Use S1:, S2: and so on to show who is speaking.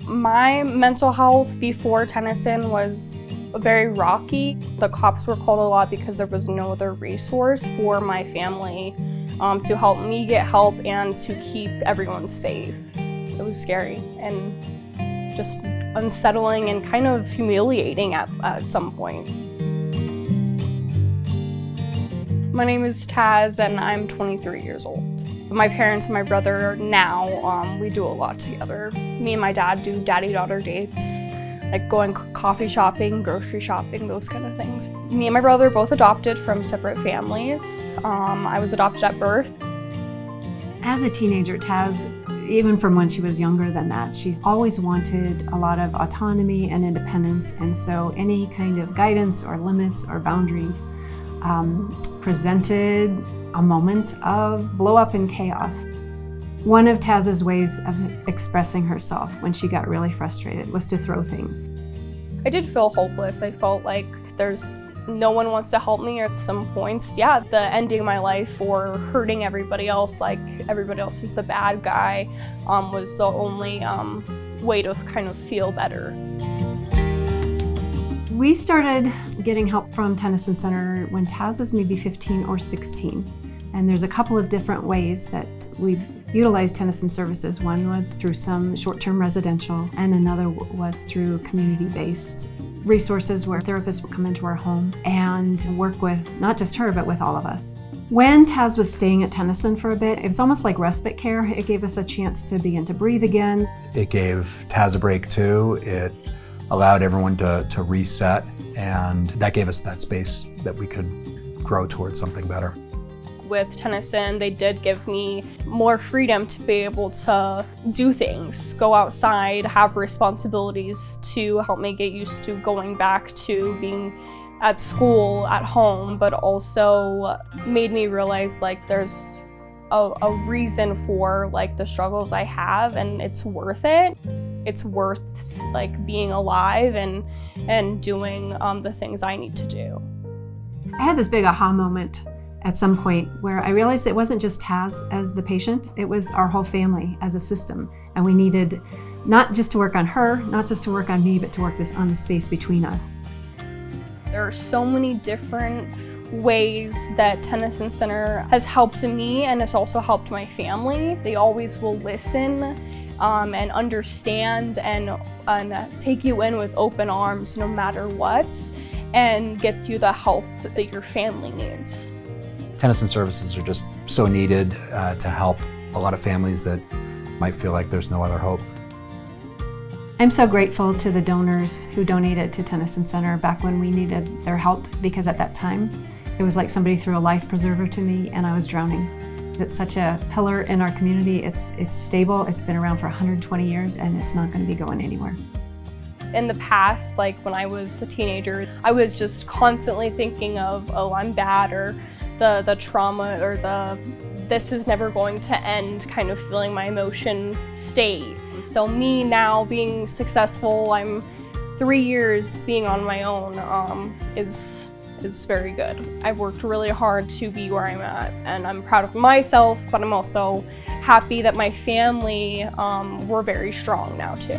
S1: My mental health before Tennyson was very rocky. The cops were called a lot because there was no other resource for my family to help me get help and to keep everyone safe. It was scary and just unsettling and kind of humiliating at some point. My name is Taz and I'm 23 years old. My parents and my brother now, we do a lot together. Me and my dad do daddy-daughter dates, like going coffee shopping, grocery shopping, those kind of things. Me and my brother both adopted from separate families. I was adopted at birth.
S2: As a teenager, Taz, even from when she was younger than that, she's always wanted a lot of autonomy and independence, and so any kind of guidance or limits or boundaries presented a moment of blow up and chaos. One of Taz's ways of expressing herself when she got really frustrated was to throw things.
S1: I did feel hopeless. I felt like there's no one wants to help me at some points. Yeah, the ending my life or hurting everybody else, like everybody else is the bad guy, was the only way to kind of feel better.
S2: We started getting help from Tennyson Center when Taz was maybe 15 or 16. And there's a couple of different ways that we've utilized Tennyson services. One was through some short-term residential, and another was through community-based resources where therapists would come into our home and work with not just her, but with all of us. When Taz was staying at Tennyson for a bit, it was almost like respite care. It gave us a chance to begin to breathe again.
S3: It gave Taz a break too. It allowed everyone to reset, and that gave us that space that we could grow towards something better.
S1: With Tennyson, they did give me more freedom to be able to do things, go outside, have responsibilities to help me get used to going back to being at school, at home, but also made me realize like there's a reason for like the struggles I have, and it's worth it. It's worth like being alive and doing the things I need to do.
S2: I had this big aha moment at some point where I realized it wasn't just Taz as the patient, it was our whole family as a system. And we needed not just to work on her, not just to work on me, but to work on the space between us.
S1: There are so many different ways that Tennyson Center has helped me, and it's also helped my family. They always will listen and understand and take you in with open arms no matter what, and get you the help that your family needs.
S3: Tennyson services are just so needed to help a lot of families that might feel like there's no other hope.
S2: I'm so grateful to the donors who donated to Tennyson Center back when we needed their help, because at that time it was like somebody threw a life preserver to me and I was drowning. It's such a pillar in our community. It's stable, it's been around for 120 years, and it's not going to be going anywhere.
S1: In the past, like when I was a teenager, I was just constantly thinking of, oh, I'm bad, or the trauma, or this is never going to end kind of feeling my emotion state. So me now being successful, I'm 3 years being on my own, is very good. I've worked really hard to be where I'm at, and I'm proud of myself, but I'm also happy that my family, we're very strong now too.